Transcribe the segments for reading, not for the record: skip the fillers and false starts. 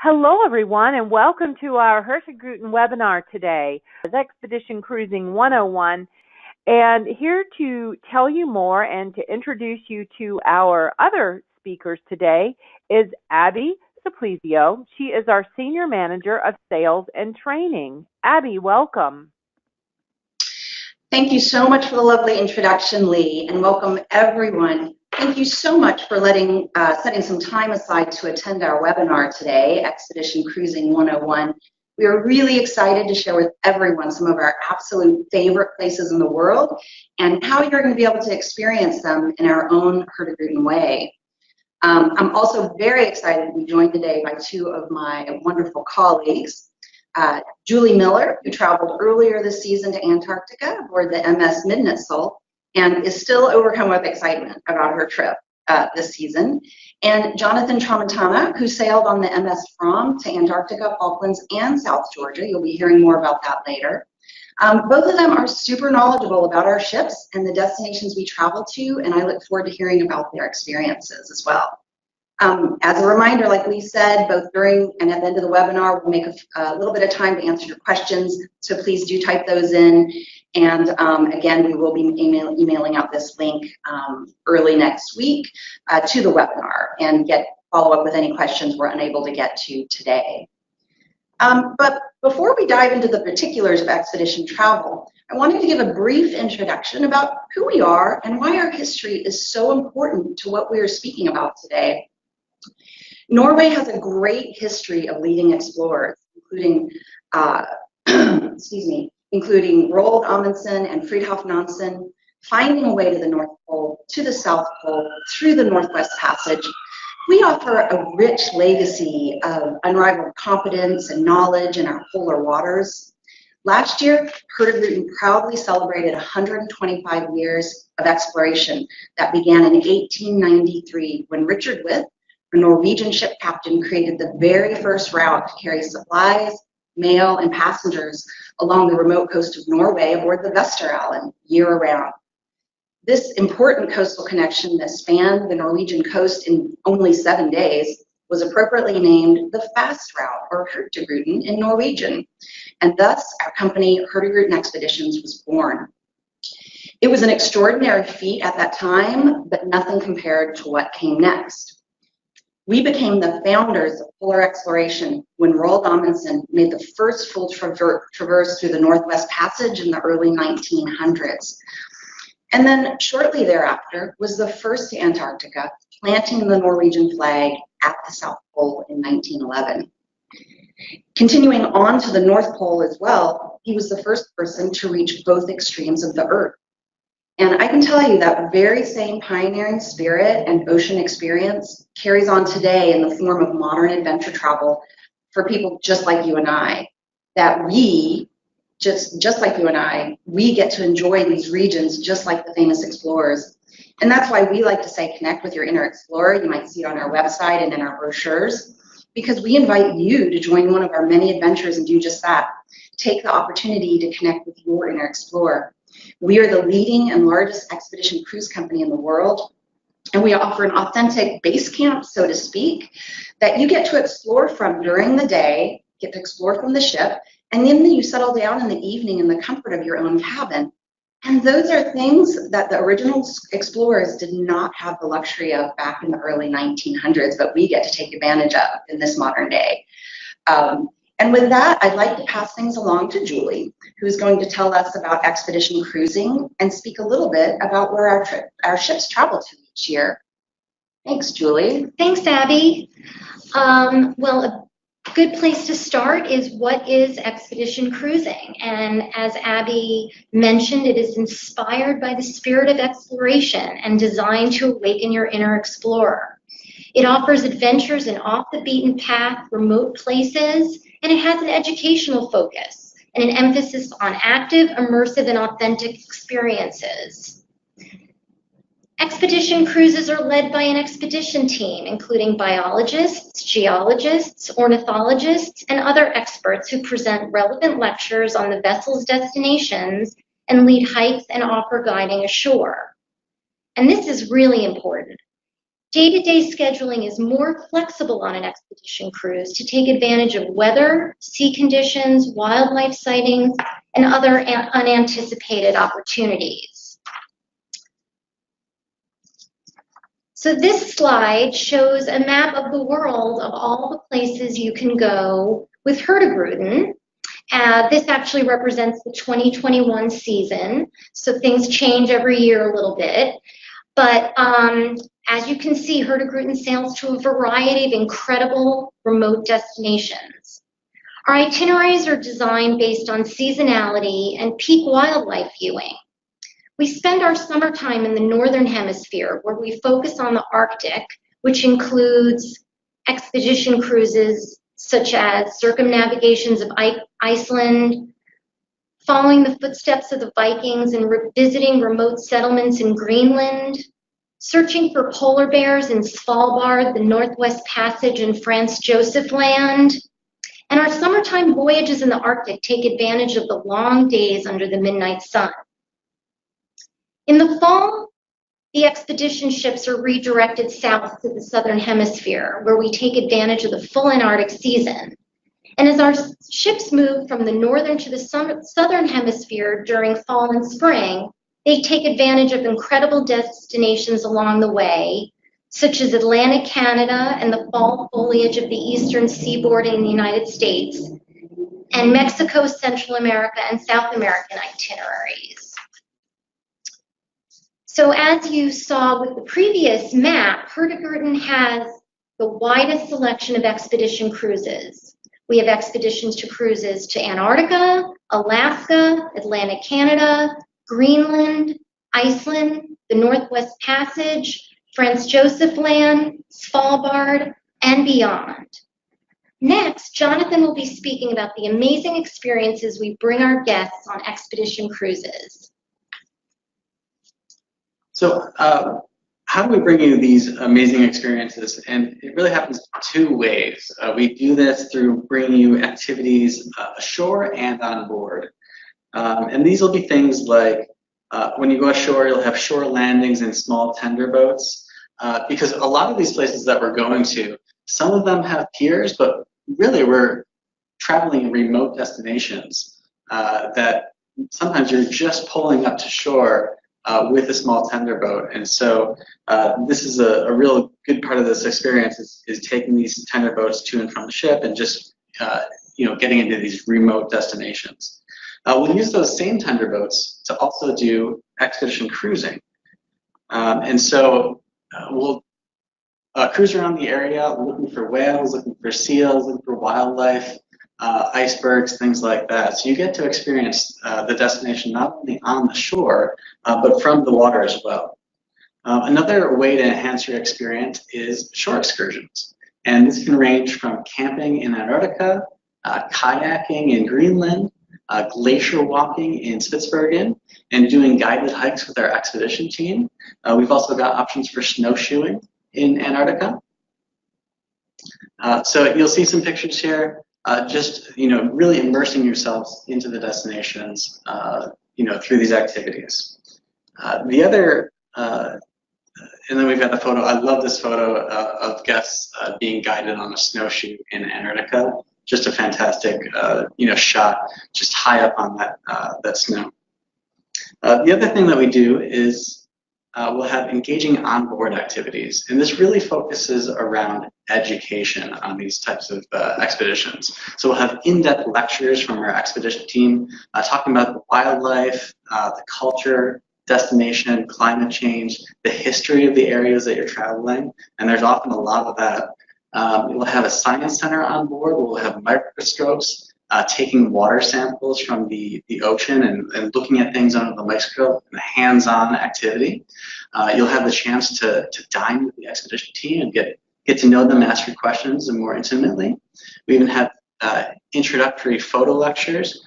Hello, everyone, and welcome to our Hurtigruten webinar today, Expedition Cruising 101. And here to tell you more and to introduce you to our other speakers today is Abby Supplizio. She is our Senior Manager of Sales and Training. Abby, welcome. Thank you so much for the lovely introduction, Lee, and welcome everyone. Thank you so much for setting some time aside to attend our webinar today, Expedition Cruising 101. We are really excited to share with everyone some of our absolute favorite places in the world and how you're going to be able to experience them in our own Hurtigruten way. I'm also very excited to be joined today by two of my wonderful colleagues. Julie Miller, who traveled earlier this season to Antarctica aboard the MS Midnattsol and is still overcome with excitement about her trip this season, and Jonathan Tramontana, who sailed on the MS Fram to Antarctica, Falklands, and South Georgia. You'll be hearing more about that later. Both of them are super knowledgeable about our ships and the destinations we travel to, and I look forward to hearing about their experiences as well. As a reminder, like we said, both during and at the end of the webinar, we'll make a little bit of time to answer your questions, so please do type those in. And again, we will be emailing out this link early next week to the webinar and follow up with any questions we're unable to get to today. But before we dive into the particulars of expedition travel, I wanted to give a brief introduction about who we are and why our history is so important to what we are speaking about today. Norway has a great history of leading explorers, including, including Roald Amundsen and Fridtjof Nansen, finding a way to the North Pole, to the South Pole, through the Northwest Passage. We offer a rich legacy of unrivaled competence and knowledge in our polar waters. Last year, Hurtigruten proudly celebrated 125 years of exploration that began in 1893 when Richard With, a Norwegian ship captain, created the very first route to carry supplies, mail, and passengers along the remote coast of Norway aboard the Vesteralen year-round. This important coastal connection that spanned the Norwegian coast in only 7 days was appropriately named the Fast Route, or Hurtigruten in Norwegian, and thus our company Hurtigruten Expeditions was born. It was an extraordinary feat at that time, but nothing compared to what came next. We became the founders of polar exploration when Roald Amundsen made the first full traverse through the Northwest Passage in the early 1900s. And then shortly thereafter was the first to Antarctica, planting the Norwegian flag at the South Pole in 1911. Continuing on to the North Pole as well, he was the first person to reach both extremes of the Earth. And I can tell you that very same pioneering spirit and ocean experience carries on today in the form of modern adventure travel for people just like you and I, that we, just like you and I, we get to enjoy these regions just like the famous explorers. And that's why we like to say connect with your inner explorer. You might see it on our website and in our brochures, because we invite you to join one of our many adventures and do just that. Take the opportunity to connect with your inner explorer. We are the leading and largest expedition cruise company in the world, and we offer an authentic base camp, so to speak, that you get to explore from during the day, get to explore from the ship, and then you settle down in the evening in the comfort of your own cabin. And those are things that the original explorers did not have the luxury of back in the early 1900s, but we get to take advantage of in this modern day. And with that, I'd like to pass things along to Julie, who's going to tell us about expedition cruising and speak a little bit about where our ships travel to each year. Thanks, Julie. Thanks, Abby. Well, a good place to start is what is expedition cruising? And as Abby mentioned, it is inspired by the spirit of exploration and designed to awaken your inner explorer. It offers adventures in off-the-beaten-path, remote places, and it has an educational focus and an emphasis on active, immersive, and authentic experiences. Expedition cruises are led by an expedition team, including biologists, geologists, ornithologists, and other experts who present relevant lectures on the vessel's destinations and lead hikes and offer guiding ashore. And this is really important. Day-to-day scheduling is more flexible on an expedition cruise to take advantage of weather, sea conditions, wildlife sightings, and other unanticipated opportunities. So this slide shows a map of the world of all the places you can go with Hurtigruten. This actually represents the 2021 season, so things change every year a little bit. But as you can see, Hurtigruten sails to a variety of incredible remote destinations. Our itineraries are designed based on seasonality and peak wildlife viewing. We spend our summertime in the Northern Hemisphere, where we focus on the Arctic, which includes expedition cruises such as circumnavigations of Iceland, following the footsteps of the Vikings and visiting remote settlements in Greenland, searching for polar bears in Svalbard, the Northwest Passage in Franz Josef Land, and our summertime voyages in the Arctic take advantage of the long days under the midnight sun. In the fall, the expedition ships are redirected south to the Southern Hemisphere, where we take advantage of the full Antarctic season. And as our ships move from the northern to the southern hemisphere during fall and spring, they take advantage of incredible destinations along the way, such as Atlantic Canada and the fall foliage of the eastern seaboard in the United States, and Mexico, Central America, and South American itineraries. So as you saw with the previous map, Hurtigruten has the widest selection of expedition cruises. We have expeditions to cruises to Antarctica, Alaska, Atlantic Canada, Greenland, Iceland, the Northwest Passage, Franz Josef Land, Svalbard, and beyond. Next, Jonathan will be speaking about the amazing experiences we bring our guests on expedition cruises. So how do we bring you these amazing experiences? And it really happens two ways. We do this through bringing you activities ashore and on board. And these will be things like when you go ashore, you'll have shore landings in small tender boats. Because a lot of these places that we're going to, some of them have piers, but really we're traveling in remote destinations that sometimes you're just pulling up to shore with a small tender boat. And so this is a real good part of this experience is taking these tender boats to and from the ship and just getting into these remote destinations. We'll use those same tender boats to also do expedition cruising. And so we'll cruise around the area looking for whales, looking for seals, looking for wildlife, icebergs, things like that. So you get to experience the destination not only on the shore, but from the water as well. Another way to enhance your experience is shore excursions. And this can range from camping in Antarctica, kayaking in Greenland, glacier walking in Spitsbergen, and doing guided hikes with our expedition team. We've also got options for snowshoeing in Antarctica. So you'll see some pictures here. Just really immersing yourselves into the destinations, through these activities. The other, and then we've got the photo. I love this photo of guests being guided on a snowshoe in Antarctica. Just a fantastic, shot, just high up on that snow. The other thing that we do is we'll have engaging onboard activities, and this really focuses around education on these types of expeditions. So we'll have in-depth lectures from our expedition team talking about the wildlife, the culture, destination, climate change, the history of the areas that you're traveling, and there's often a lot of that. We'll have a science center on board. We'll have microscopes taking water samples from the ocean and looking at things under the microscope in a hands-on activity. You'll have the chance to dine with the expedition team and get to know them, ask your questions and more intimately. We even have introductory photo lectures.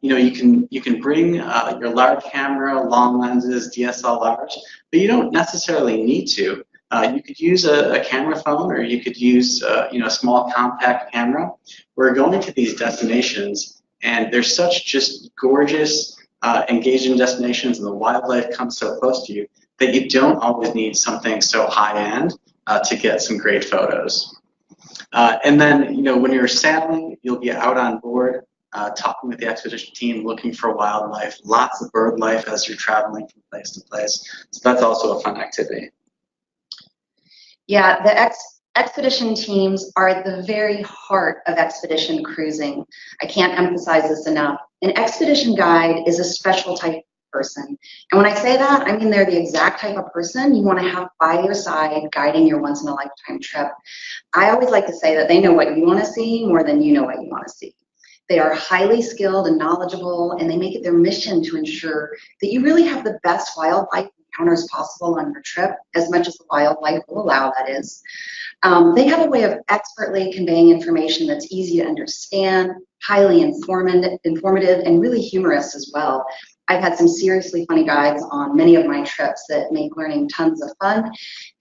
You can bring your large camera, long lenses, DSLRs, but you don't necessarily need to. You could use a camera phone, or you could use a small compact camera. We're going to these destinations, and they're such just gorgeous, engaging destinations, and the wildlife comes so close to you that you don't always need something so high-end to get some great photos. And then, you know, when you're sailing, you'll be out on board, talking with the expedition team, looking for wildlife, lots of bird life as you're traveling from place to place. So that's also a fun activity. Yeah, the expedition teams are at the very heart of expedition cruising. I can't emphasize this enough. An expedition guide is a special type of person. And when I say that, I mean they're the exact type of person you want to have by your side guiding your once-in-a-lifetime trip. I always like to say that they know what you want to see more than you know what you want to see. They are highly skilled and knowledgeable, and they make it their mission to ensure that you really have the best wildlife encounters possible on your trip, as much as the wildlife will allow, that is. They have a way of expertly conveying information that's easy to understand, highly informative, and really humorous as well. I've had some seriously funny guides on many of my trips that make learning tons of fun,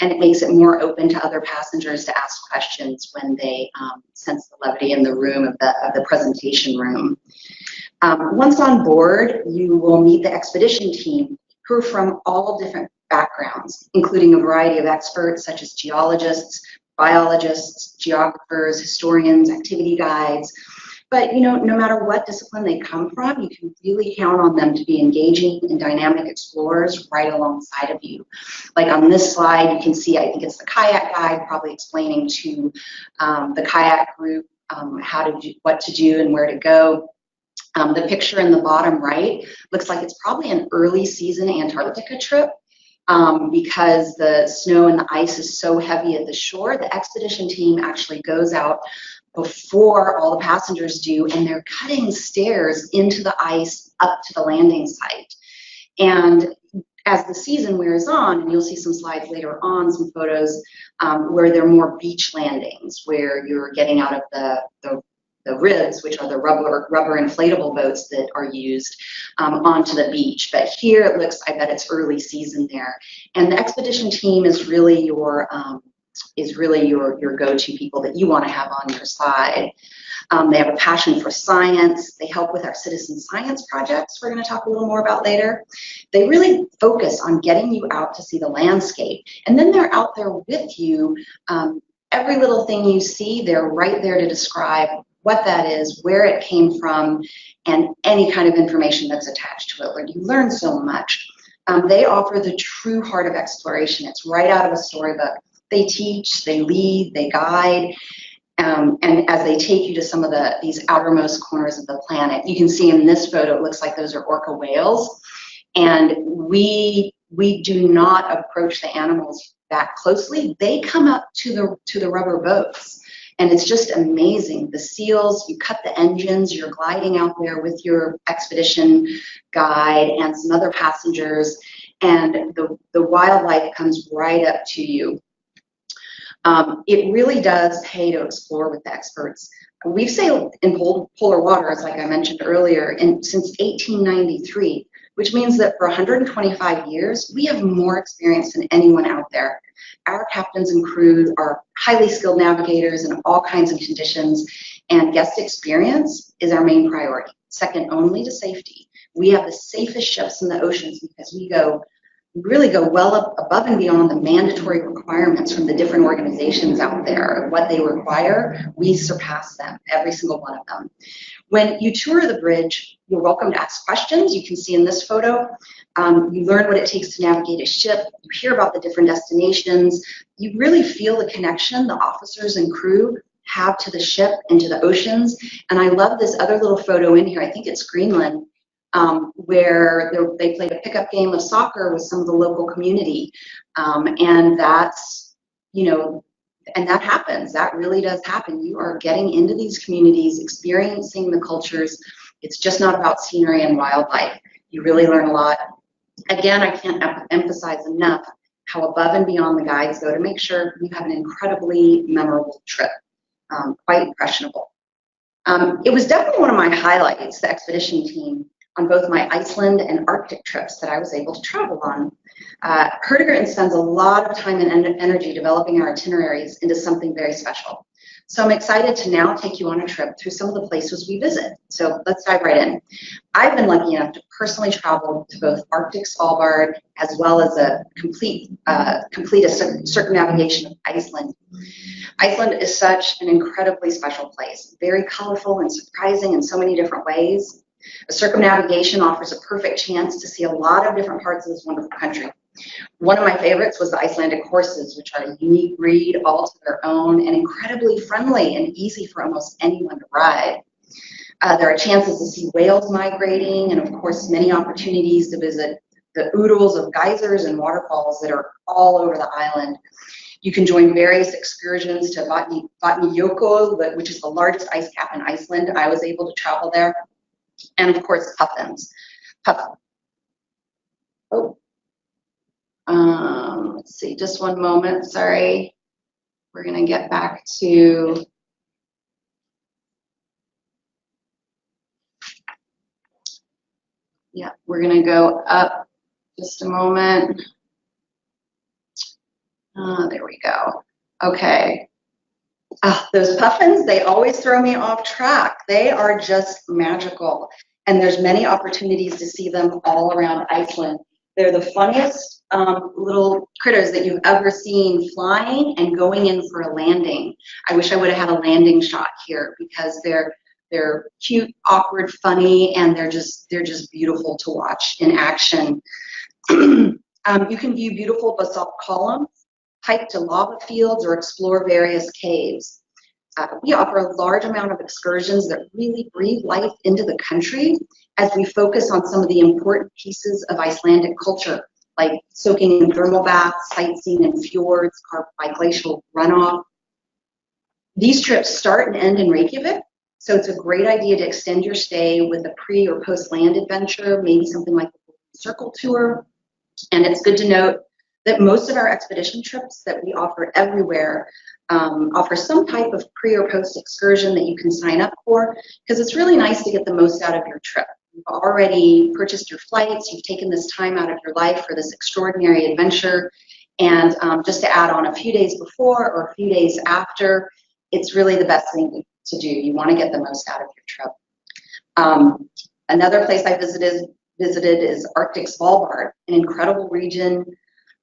and it makes it more open to other passengers to ask questions when they sense the levity in the room of the presentation room. Once on board, you will meet the expedition team, who are from all different backgrounds, including a variety of experts such as geologists, biologists, geographers, historians, activity guides. But you know, no matter what discipline they come from, you can really count on them to be engaging and dynamic explorers right alongside of you. Like on this slide, you can see, I think it's the kayak guide probably explaining to the kayak group what to do and where to go. The picture in the bottom right looks like it's probably an early season Antarctica trip. Because the snow and the ice is so heavy at the shore, the expedition team actually goes out before all the passengers do, and they're cutting stairs into the ice up to the landing site. And as the season wears on, and you'll see some slides later on, some photos where there are more beach landings, where you're getting out of the ribs, which are the rubber inflatable boats that are used onto the beach. But here it looks, I bet it's early season there. And the expedition team is really your go-to people that you want to have on your side. They have a passion for science. They help with our citizen science projects we're going to talk a little more about later. They really focus on getting you out to see the landscape. And then they're out there with you. Every little thing you see, they're right there to describe what that is, where it came from, and any kind of information that's attached to it, where you learn so much. They offer the true heart of exploration. It's right out of a storybook. They teach, they lead, they guide, and as they take you to some of these outermost corners of the planet. You can see in this photo, it looks like those are orca whales, and we do not approach the animals that closely. They come up to the rubber boats. And it's just amazing. The seals, you cut the engines, you're gliding out there with your expedition guide and some other passengers, and the wildlife comes right up to you. It really does pay to explore with the experts. We've sailed in polar waters, like I mentioned earlier, since 1893, which means that for 125 years, we have more experience than anyone out there. Our captains and crew are highly skilled navigators in all kinds of conditions, and guest experience is our main priority, second only to safety. We have the safest ships in the oceans because we really go well up above and beyond the mandatory requirements from the different organizations out there. What they require, we surpass them, every single one of them. When you tour the bridge, you're welcome to ask questions. You can see in this photo, you learn what it takes to navigate a ship. You hear about the different destinations. You really feel the connection the officers and crew have to the ship and to the oceans. And I love this other little photo in here. I think it's Greenland, where they played a pickup game of soccer with some of the local community. And that's, and that happens. That really does happen. You are getting into these communities, experiencing the cultures. It's just not about scenery and wildlife. You really learn a lot. Again, I can't emphasize enough how above and beyond the guides go to make sure you have an incredibly memorable trip. Quite impressionable. It was definitely one of my highlights, the expedition team, on both my Iceland and Arctic trips that I was able to travel on. Hurtigruten spends a lot of time and energy developing our itineraries into something very special. So I'm excited to now take you on a trip through some of the places we visit. So let's dive right in. I've been lucky enough to personally travel to both Arctic Svalbard as well as complete a circumnavigation of Iceland. Iceland is such an incredibly special place, very colorful and surprising in so many different ways. A circumnavigation offers a perfect chance to see a lot of different parts of this wonderful country. One of my favorites was the Icelandic horses, which are a unique breed all to their own and incredibly friendly and easy for almost anyone to ride. There are chances to see whales migrating and, of course, many opportunities to visit the oodles of geysers and waterfalls that are all over the island. You can join various excursions to Vatnajökull, which is the largest ice cap in Iceland. I was able to travel there. And, of course, Puffins. Let's see, just one moment, sorry. We're gonna get back to, yeah, we're gonna go up just a moment. There we go, okay. Those puffins, they always throw me off track. They are just magical. And there's many opportunities to see them all around Iceland. They're the funniest little critters that you've ever seen flying and going in for a landing. I wish I would have had a landing shot here because they're cute, awkward, funny, and they're just beautiful to watch in action. You can view beautiful basalt columns, hike to lava fields, or explore various caves. We offer a large amount of excursions that really breathe life into the country as we focus on some of the important pieces of Icelandic culture, like soaking in thermal baths, sightseeing in fjords carved by glacial runoff. These trips start and end in Reykjavik, so it's a great idea to extend your stay with a pre- or post-land adventure, maybe something like the Circle Tour. And it's good to note that most of our expedition trips that we offer everywhere offer some type of pre or post excursion that you can sign up for, because it's really nice to get the most out of your trip. You've already purchased your flights, you've taken this time out of your life for this extraordinary adventure, and just to add on a few days before or a few days after, it's really the best thing to do. You want to get the most out of your trip. Another place I visited is Arctic Svalbard, an incredible region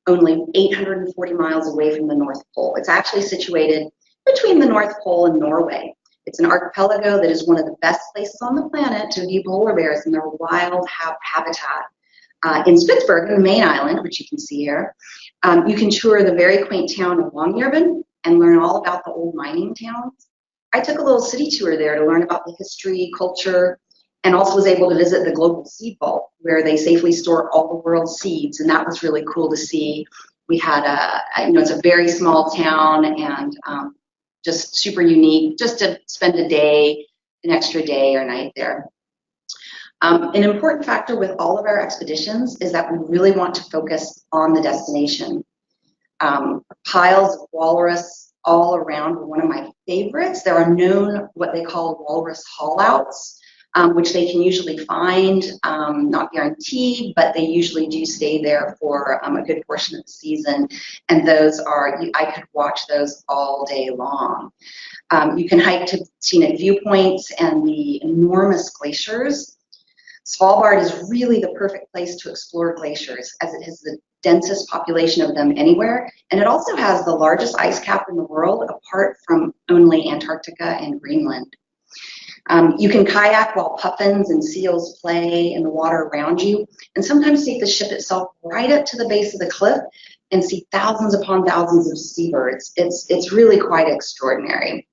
only 840 miles away from the North Pole. It's actually situated between the North Pole and Norway. It's an archipelago that is one of the best places on the planet to view polar bears in their wild habitat. In Spitsbergen, the main island, which you can see here, you can tour the very quaint town of Longyearbyen and learn all about the old mining towns. I took a little city tour there to learn about the history, culture, and also was able to visit the global seed vault where they safely store all the world's seeds, and that was really cool to see. We had it's a very small town and just super unique, just to spend a day, an extra day or night there. An important factor with all of our expeditions is that we really want to focus on the destination. Piles of walrus all around were one of my favorites. There are known what they call walrus haulouts, which they can usually find, not guaranteed, but they usually do stay there for a good portion of the season. And those are, I could watch those all day long. You can hike to scenic viewpoints and the enormous glaciers. Svalbard is really the perfect place to explore glaciers, as it has the densest population of them anywhere. And it also has the largest ice cap in the world, apart from only Antarctica and Greenland. You can kayak while puffins and seals play in the water around you, and sometimes take the ship itself right up to the base of the cliff and see thousands upon thousands of seabirds. It's really quite extraordinary.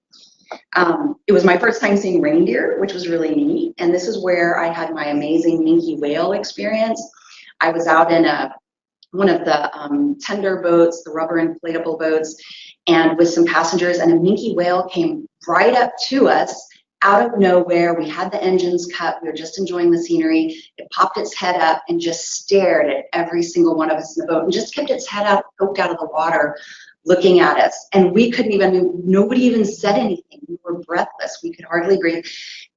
It was my first time seeing reindeer, which was really neat, and this is where I had my amazing minke whale experience. I was out in one of the tender boats, the rubber inflatable boats, and with some passengers, and a minke whale came right up to us out of nowhere. We had the engines cut. We were just enjoying the scenery. It popped its head up and just stared at every single one of us in the boat and just kept its head out, poked out of the water, looking at us. And we couldn't even, nobody even said anything. We were breathless. We could hardly breathe.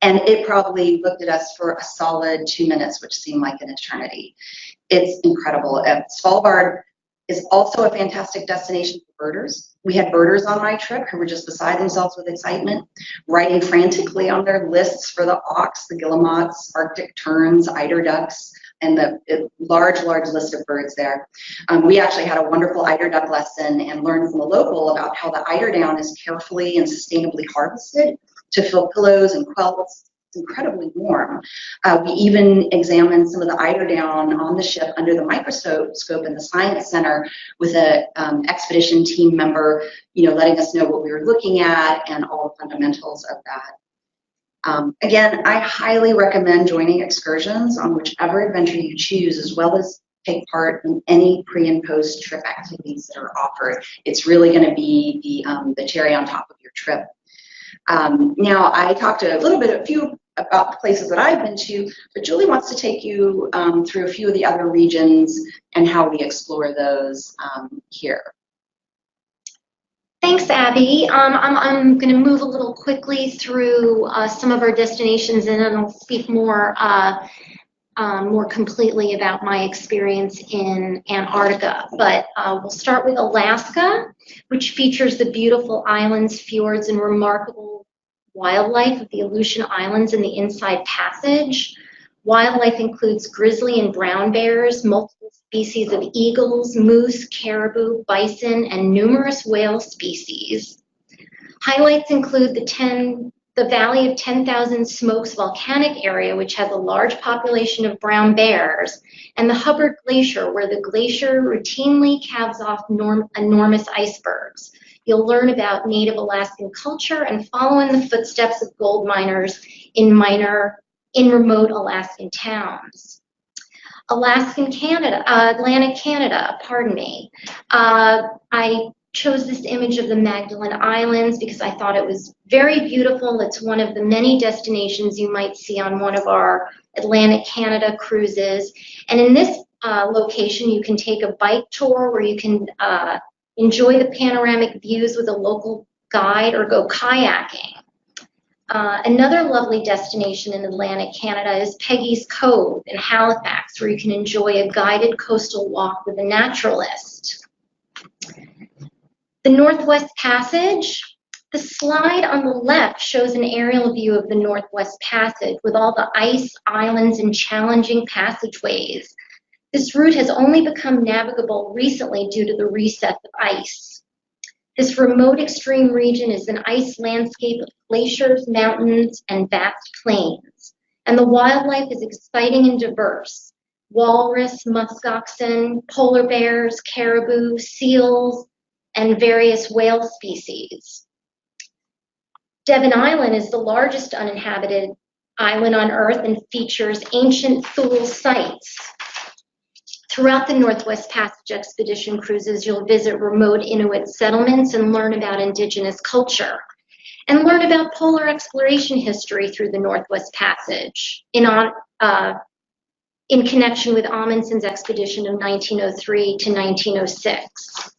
And it probably looked at us for a solid 2 minutes, which seemed like an eternity. It's incredible. Svalbard is also a fantastic destination for birders. We had birders on my trip who were just beside themselves with excitement, writing frantically on their lists for the auks, the guillemots, Arctic terns, eider ducks, and the large list of birds there. We actually had a wonderful eider duck lesson and learned from a local about how the eider down is carefully and sustainably harvested to fill pillows and quilts. It's incredibly warm. We even examined some of the eider down on the ship under the microscope in the Science Center with an expedition team member, letting us know what we were looking at and all the fundamentals of that. Again, I highly recommend joining excursions on whichever adventure you choose, as well as take part in any pre and post trip activities that are offered. It's really going to be the cherry on top of your trip. Now, I talked a few about the places that I've been to, but Julie wants to take you through a few of the other regions and how we explore those here. Thanks, Abby. I'm going to move a little quickly through some of our destinations, and then I'll speak more completely about my experience in Antarctica. But we'll start with Alaska, which features the beautiful islands, fjords, and remarkable wildlife of the Aleutian Islands and the Inside Passage. Wildlife includes grizzly and brown bears, multiple species of eagles, moose, caribou, bison, and numerous whale species. Highlights include the Valley of 10,000 Smokes volcanic area, which has a large population of brown bears, and the Hubbard Glacier, where the glacier routinely calves off enormous icebergs. You'll learn about Native Alaskan culture and follow in the footsteps of gold miners in remote Alaskan towns. Atlantic Canada, pardon me. I chose this image of the Magdalen Islands because I thought it was very beautiful. It's one of the many destinations you might see on one of our Atlantic Canada cruises. And in this location, you can take a bike tour where you can enjoy the panoramic views with a local guide or go kayaking. Another lovely destination in Atlantic Canada is Peggy's Cove in Halifax, where you can enjoy a guided coastal walk with a naturalist. The Northwest Passage. The slide on the left shows an aerial view of the Northwest Passage with all the ice, islands, and challenging passageways. This route has only become navigable recently due to the reset of ice. This remote extreme region is an ice landscape of glaciers, mountains, and vast plains. And the wildlife is exciting and diverse. Walrus, muskoxen, polar bears, caribou, seals, and various whale species. Devon Island is the largest uninhabited island on Earth and features ancient Thule sites. Throughout the Northwest Passage expedition cruises, you'll visit remote Inuit settlements and learn about indigenous culture, and learn about polar exploration history through the Northwest Passage in connection with Amundsen's expedition of 1903 to 1906.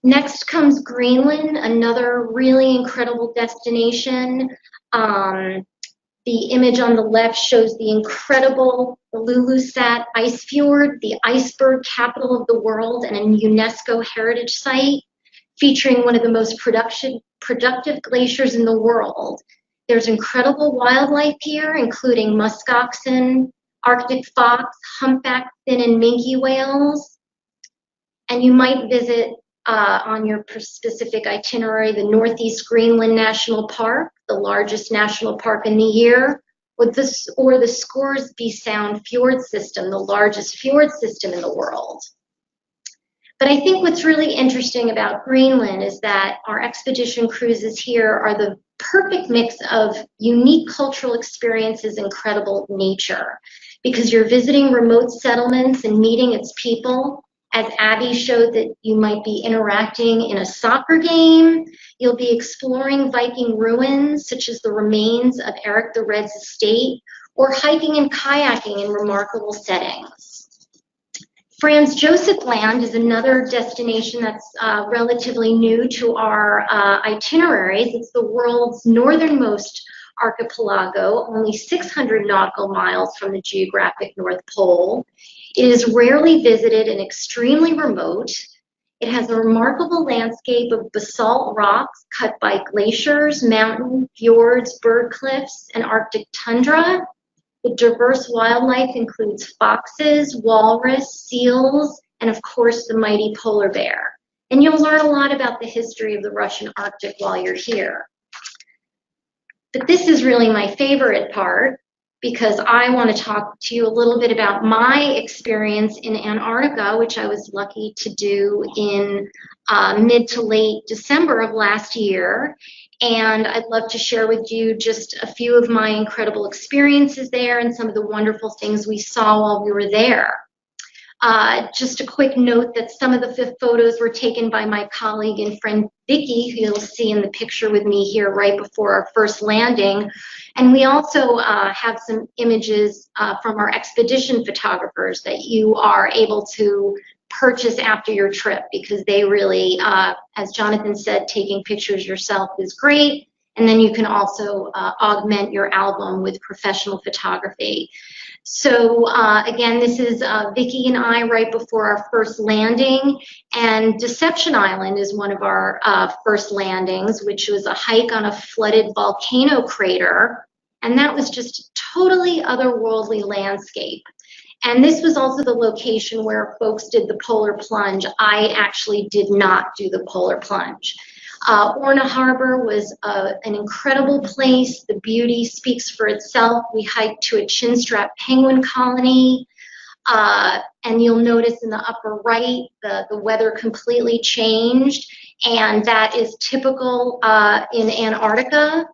Next comes Greenland, another really incredible destination. The image on the left shows the incredible Ilulissat Ice Fjord, the iceberg capital of the world and a UNESCO heritage site, featuring one of the most productive glaciers in the world. There's incredible wildlife here, including muskoxen, Arctic fox, humpback fin and minke whales. And you might visit on your specific itinerary the Northeast Greenland National Park, the largest national park in the year, or the Scoresby Sound Fjord System, the largest fjord system in the world. But I think what's really interesting about Greenland is that our expedition cruises here are the perfect mix of unique cultural experiences and incredible nature, because you're visiting remote settlements and meeting its people. As Abby showed, that you might be interacting in a soccer game. You'll be exploring Viking ruins, such as the remains of Eric the Red's estate, or hiking and kayaking in remarkable settings. Franz Josef Land is another destination that's relatively new to our itineraries. It's the world's northernmost archipelago, only 600 nautical miles from the geographic North Pole. It is rarely visited and extremely remote. It has a remarkable landscape of basalt rocks cut by glaciers, mountain fjords, bird cliffs, and Arctic tundra. The diverse wildlife includes foxes, walrus, seals, and of course the mighty polar bear. And you'll learn a lot about the history of the Russian Arctic while you're here. But this is really my favorite part, because I want to talk to you a little bit about my experience in Antarctica, which I was lucky to do in mid to late December of last year. And I'd love to share with you just a few of my incredible experiences there and some of the wonderful things we saw while we were there. Just a quick note that some of the photos were taken by my colleague and friend Vicky, who you'll see in the picture with me here right before our first landing. And we also have some images from our expedition photographers that you are able to purchase after your trip, because they really, as Jonathan said, taking pictures yourself is great. And then you can also augment your album with professional photography. So again, this is Vicky and I right before our first landing, and Deception Island is one of our first landings, which was a hike on a flooded volcano crater, and that was just a totally otherworldly landscape. And this was also the location where folks did the polar plunge. I actually did not do the polar plunge. Orna Harbor was an incredible place. The beauty speaks for itself. We hiked to a chinstrap penguin colony, and you'll notice in the upper right, the weather completely changed, and that is typical in Antarctica.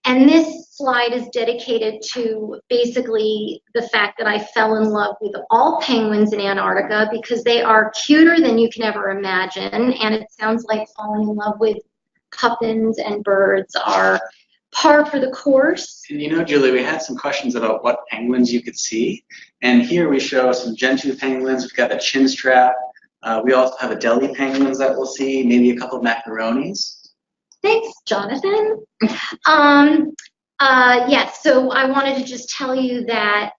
And this slide is dedicated to basically the fact that I fell in love with all penguins in Antarctica, because they are cuter than you can ever imagine, and it sounds like falling in love with puffins and birds are par for the course. And you know, Julie, we had some questions about what penguins you could see, and here we show some gentoo penguins. We've got a chinstrap. We also have Adelie penguins that we'll see, maybe a couple of macaronis. Thanks, Jonathan. Yes, so I wanted to just tell you that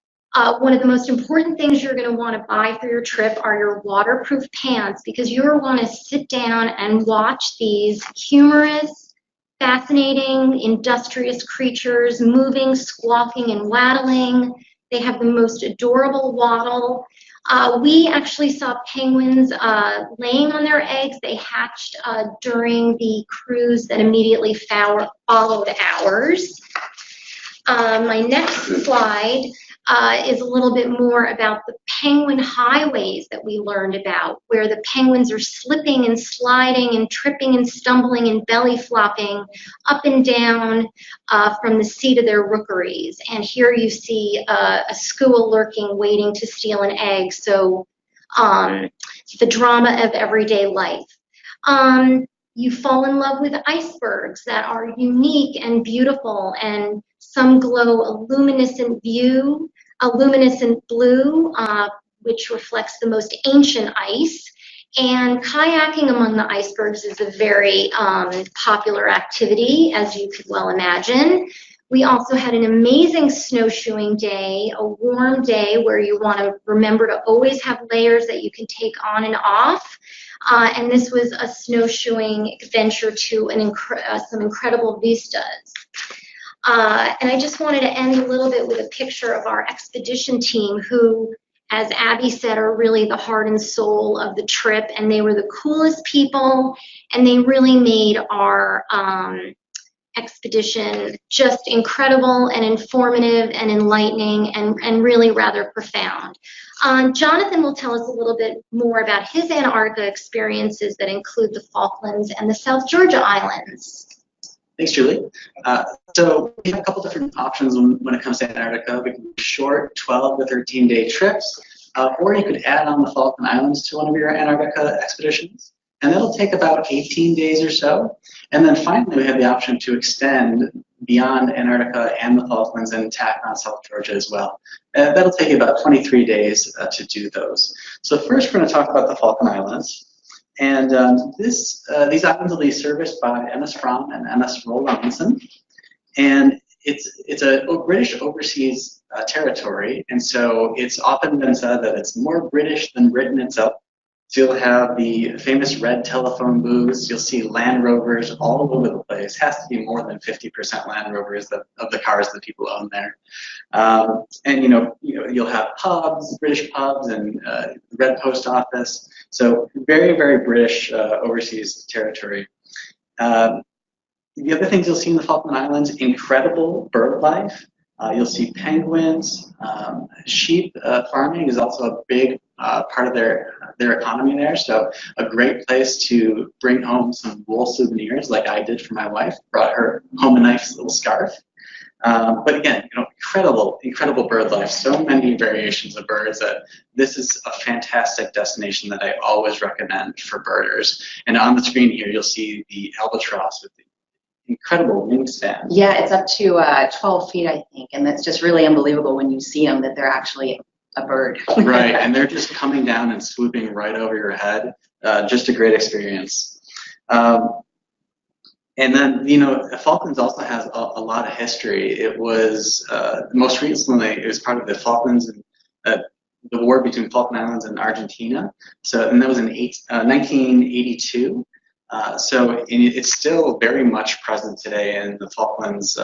one of the most important things you're going to want to buy for your trip are your waterproof pants, because you're going to sit down and watch these humorous, fascinating, industrious creatures moving, squawking, and waddling. They have the most adorable waddle. We actually saw penguins laying on their eggs. They hatched during the cruise that immediately followed ours. My next slide is a little bit more about the penguin highways that we learned about, where the penguins are slipping and sliding and tripping and stumbling and belly flopping up and down from the seat of their rookeries. And here you see a skua lurking, waiting to steal an egg. So the drama of everyday life. You fall in love with icebergs that are unique and beautiful, and some glow a luminescent blue, which reflects the most ancient ice. And kayaking among the icebergs is a very popular activity, as you could well imagine. We also had an amazing snowshoeing day, a warm day where you want to remember to always have layers that you can take on and off. And this was a snowshoeing adventure to some incredible vistas. And I just wanted to end a little bit with a picture of our expedition team, who, as Abby said, are really the heart and soul of the trip. And they were the coolest people, and they really made our expedition just incredible and informative and enlightening and really rather profound. Jonathan will tell us a little bit more about his Antarctica experiences that include the Falklands and the South Georgia Islands. Thanks, Julie. So we have a couple different options when it comes to Antarctica. We can do short 12 to 13-day trips, or you could add on the Falkland Islands to one of your Antarctica expeditions, and that'll take about 18 days or so. And then finally, we have the option to extend beyond Antarctica and the Falklands and tack on South Georgia as well. That'll take about 23 days to do those. So first, we're going to talk about the Falkland Islands. And these islands will be serviced by MS Fram and MS Roald Amundsen. And it's a British overseas territory, and so it's often been said that it's more British than Britain itself. So you'll have the famous red telephone booths. You'll see Land Rovers all over the place. Has to be more than 50% Land Rovers of the cars that people own there. And you'll have pubs, British pubs, and Red Post Office. So very, very British overseas territory. The other things you'll see in the Falkland Islands: incredible bird life. You'll see penguins. Sheep farming is also a big part of their economy there. So a great place to bring home some wool souvenirs, like I did for my wife. Brought her home a nice little scarf. But again, incredible bird life. So many variations of birds that this is a fantastic destination that I always recommend for birders. And on the screen here, you'll see the albatross with the incredible wingspan. Yeah, it's up to 12 feet, I think, and that's just really unbelievable when you see them that they're actually a bird. Right, and they're just coming down and swooping right over your head. Just a great experience. And then, the Falklands also has a lot of history. It was, most recently, it was part of the Falklands and the war between Falkland Islands and Argentina. And that was in 1982. So it's still very much present today in the Falklands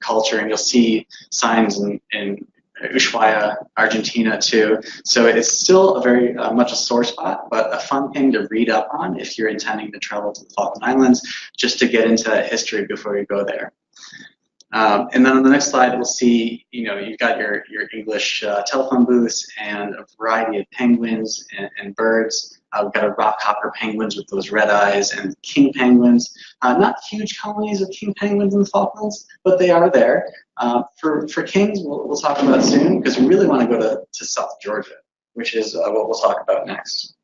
culture, and you'll see signs in Ushuaia, Argentina too. So it's still a very much a sore spot, but a fun thing to read up on if you're intending to travel to the Falkland Islands, just to get into that history before you go there. And then on the next slide, we'll see, you've got your English telephone booths and a variety of penguins and birds. We've got a rock hopper penguins with those red eyes, and king penguins. Not huge colonies of king penguins in the Falklands, but they are there. For kings, we'll talk about soon, because we really want to go to South Georgia, which is what we'll talk about next.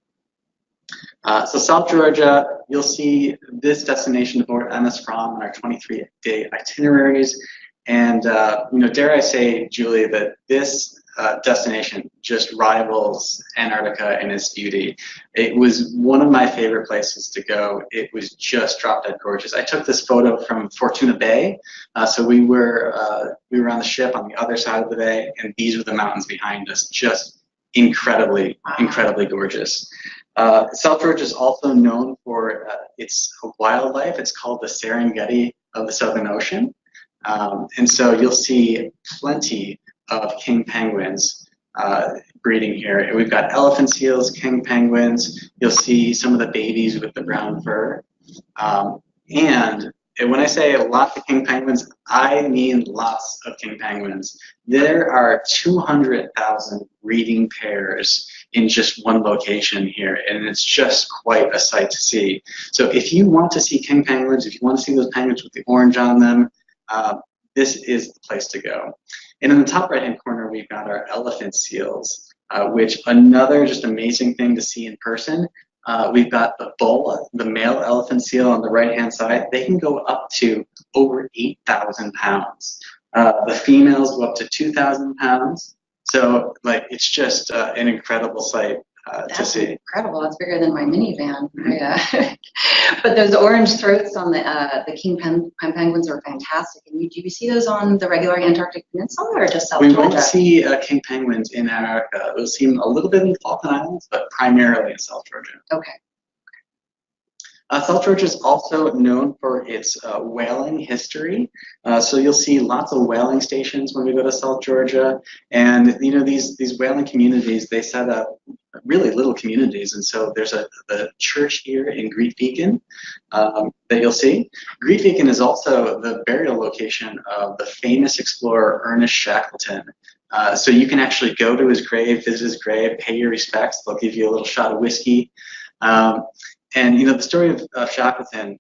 So South Georgia, you'll see this destination aboard MS From in our 23-day itineraries. And dare I say, Julie, that this destination just rivals Antarctica in its beauty. It was one of my favorite places to go. It was just drop dead gorgeous. I took this photo from Fortuna Bay. So we were on the ship on the other side of the bay, and these were the mountains behind us. Just incredibly gorgeous. South Georgia is also known for its wildlife. It's called the Serengeti of the Southern Ocean. And so you'll see plenty of king penguins breeding here. We've got elephant seals, king penguins. You'll see some of the babies with the brown fur. And when I say lots of king penguins, I mean lots of king penguins. There are 200,000 breeding pairs in just one location here, and it's just quite a sight to see. So if you want to see king penguins, if you want to see those penguins with the orange on them, this is the place to go. And in the top right-hand corner, we've got our elephant seals, which another just amazing thing to see in person. We've got the bull, the male elephant seal on the right-hand side. They can go up to over 8,000 pounds. The females go up to 2,000 pounds. So, it's just an incredible sight to see. That's incredible. It's bigger than my minivan. Yeah. But those orange throats on the king penguins are fantastic. And do you see those on the regular Antarctic Peninsula or just South Georgia? We won't see king penguins in Antarctica. We'll see them a little bit in the Falkland Islands, but primarily in South Georgia. Okay. South Georgia is also known for its whaling history. So you'll see lots of whaling stations when we go to South Georgia. And these whaling communities, they set up really little communities. And so there's the church here in Greenland that you'll see. Greenland is also the burial location of the famous explorer Ernest Shackleton. So you can actually go to his grave, visit his grave, pay your respects. They'll give you a little shot of whiskey. And the story of Shackleton,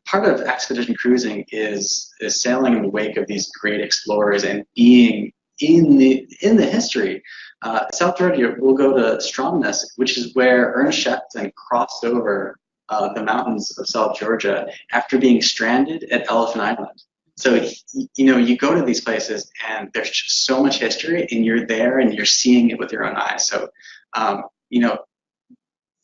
part of expedition cruising is sailing in the wake of these great explorers and being in the history. South Georgia, we'll go to Stromness, which is where Ernest Shackleton crossed over the mountains of South Georgia after being stranded at Elephant Island. So you go to these places and there's just so much history, and you're there and you're seeing it with your own eyes. So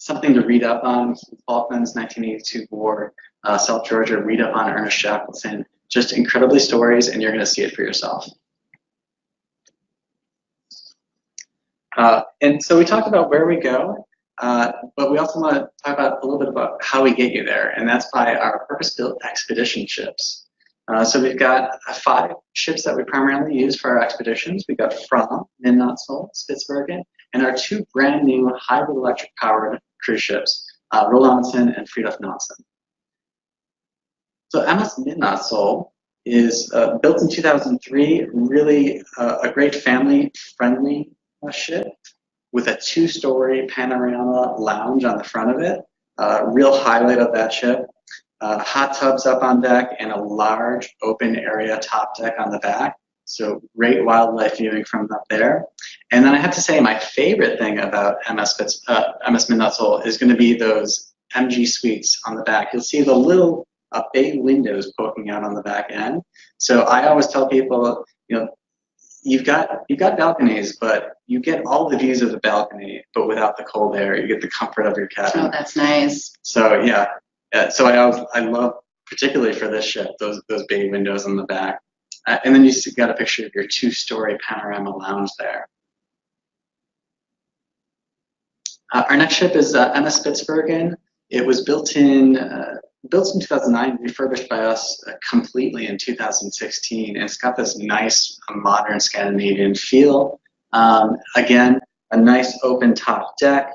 something to read up on: Falklands, 1982 war, South Georgia. Read up on Ernest Shackleton. Just incredibly stories, and you're going to see it for yourself. And so we talked about where we go. but we also want to talk about a little bit about how we get you there, and that's by our purpose-built expedition ships. So we've got 5 ships that we primarily use for our expeditions. We've got Fram, Midnatsol, Spitsbergen, and our 2 brand new hybrid electric powered cruise ships, Roald Amundsen and Fridtjof Nansen. So MS Midnatsol is built in 2003, really a great family-friendly ship with a 2-story panorama lounge on the front of it. Real highlight of that ship. Hot tubs up on deck and a large open area top deck on the back. So great wildlife viewing from up there. And then I have to say my favorite thing about MS Midnatsol is going to be those MG suites on the back. You'll see the little bay windows poking out on the back end. So I always tell people, you've got balconies, but you get all the views of the balcony, but without the cold air. You get the comfort of your cabin. Oh, that's nice. So yeah, so I love, particularly for this ship, those bay windows on the back. And then you got a picture of your 2-story panorama lounge there. Our next ship is MS Spitsbergen. It was built in 2009, refurbished by us completely in 2016, and it's got this nice modern Scandinavian feel. Again, a nice open top deck,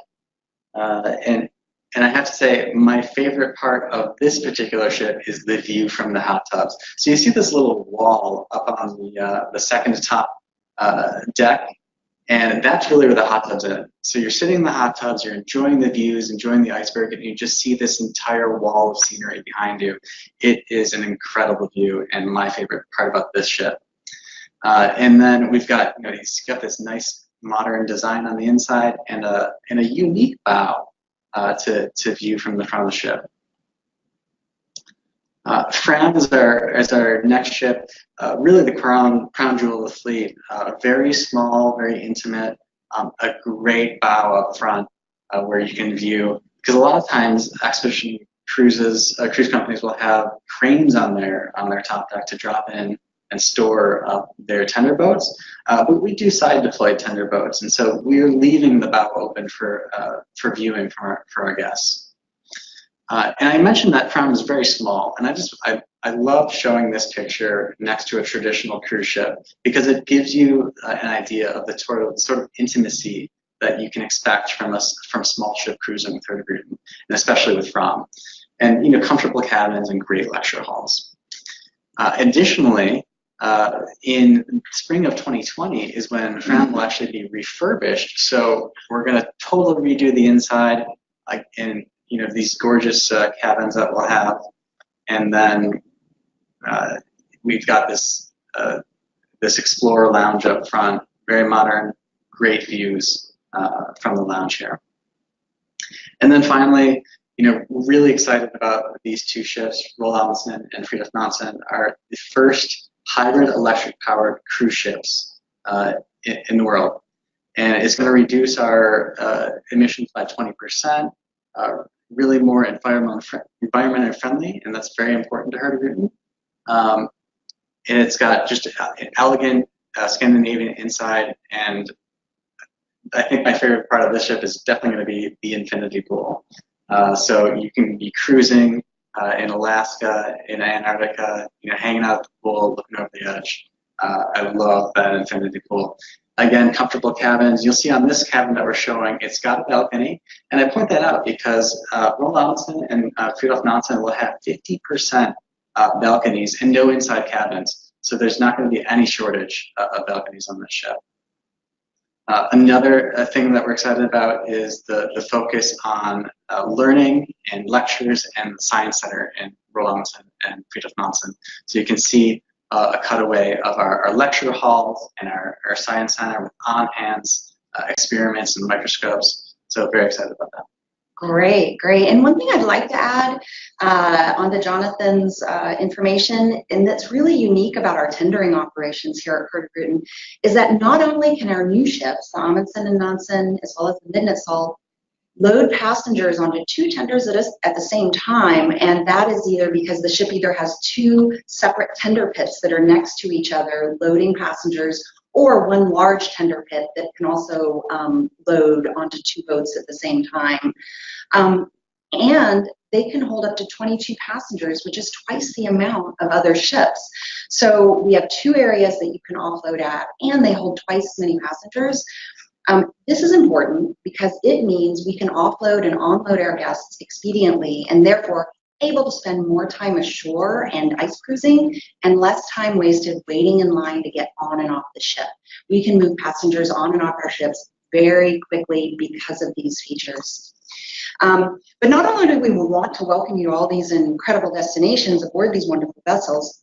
and I have to say, my favorite part of this particular ship is the view from the hot tubs. So you see this little wall up on the second to top deck, and that's really where the hot tubs are. So you're sitting in the hot tubs, you're enjoying the views, enjoying the iceberg, and you just see this entire wall of scenery behind you. It is an incredible view, and my favorite part about this ship. And then we've got, it's got this nice modern design on the inside and a unique bow to view from the front of the ship. Fram is our next ship, really the crown jewel of the fleet. Very small, very intimate, a great bow up front where you can view, because a lot of times expedition cruise companies will have cranes on their top deck to drop in and store their tender boats, but we do side deployed tender boats, and so we're leaving the bow open for viewing for our guests. And I mentioned that Fram is very small, and I love showing this picture next to a traditional cruise ship because it gives you an idea of the sort of intimacy that you can expect from small ship cruising with Hurtigruten, and especially with Fram, and comfortable cabins and great lecture halls. Additionally, in spring of 2020 is when Fram will actually be refurbished. So we're going to totally redo the inside, and these gorgeous cabins that we'll have, and then we've got this Explorer lounge up front, very modern, great views from the lounge here. And then finally, we're really excited about these 2 ships, Roald Amundsen and Fridtjof Nansen, are the first hybrid electric powered cruise ships in the world, and it's going to reduce our emissions by 20%. Really more environmentally friendly, and that's very important to Hurtigruten. And it's got just an elegant Scandinavian inside, and I think my favorite part of this ship is definitely going to be the infinity pool. So you can be cruising in Alaska, in Antarctica, hanging out at the pool, looking over the edge. I love that infinity pool. Again, comfortable cabins. You'll see on this cabin that we're showing, it's got a balcony. And I point that out because Roald Amundsen and Fridtjof Nansen will have 50% balconies and no inside cabins. So there's not going to be any shortage of balconies on this ship. Another thing that we're excited about is the focus on learning and lectures and the Science Center in Roald Amundsen and Fridtjof Nansen. So you can see a cutaway of our lecture halls and our Science Center with on-hands experiments and microscopes. So very excited about that. Great, great. And one thing I'd like to add onto Jonathan's information, and that's really unique about our tendering operations here at Hurtigruten, is that not only can our new ships, the Amundsen and Nansen, as well as the Midnatsol, load passengers onto 2 tenders at the same time, and that is either because the ship either has 2 separate tender pits that are next to each other loading passengers, or one large tender pit that can also load onto 2 boats at the same time. And they can hold up to 22 passengers, which is twice the amount of other ships. So we have 2 areas that you can offload at, and they hold twice as many passengers. This is important because it means we can offload and onload our guests expediently, and therefore able to spend more time ashore and ice cruising and less time wasted waiting in line to get on and off the ship. We can move passengers on and off our ships very quickly because of these features. But not only do we want to welcome you to all these incredible destinations aboard these wonderful vessels,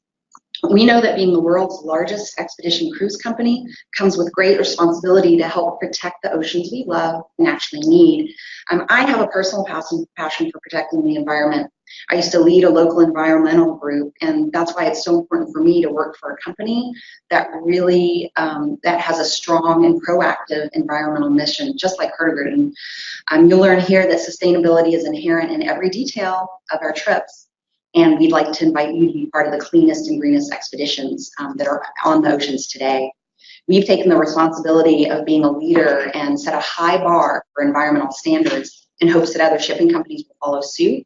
we know that being the world's largest expedition cruise company comes with great responsibility to help protect the oceans we love and actually need. I have a personal passion for protecting the environment. I used to lead a local environmental group, and that's why it's so important for me to work for a company that really that has a strong and proactive environmental mission, just like Hurtigruten. You'll learn here that sustainability is inherent in every detail of our trips, and we'd like to invite you to be part of the cleanest and greenest expeditions that are on the oceans today. We've taken the responsibility of being a leader and set a high bar for environmental standards in hopes that other shipping companies will follow suit.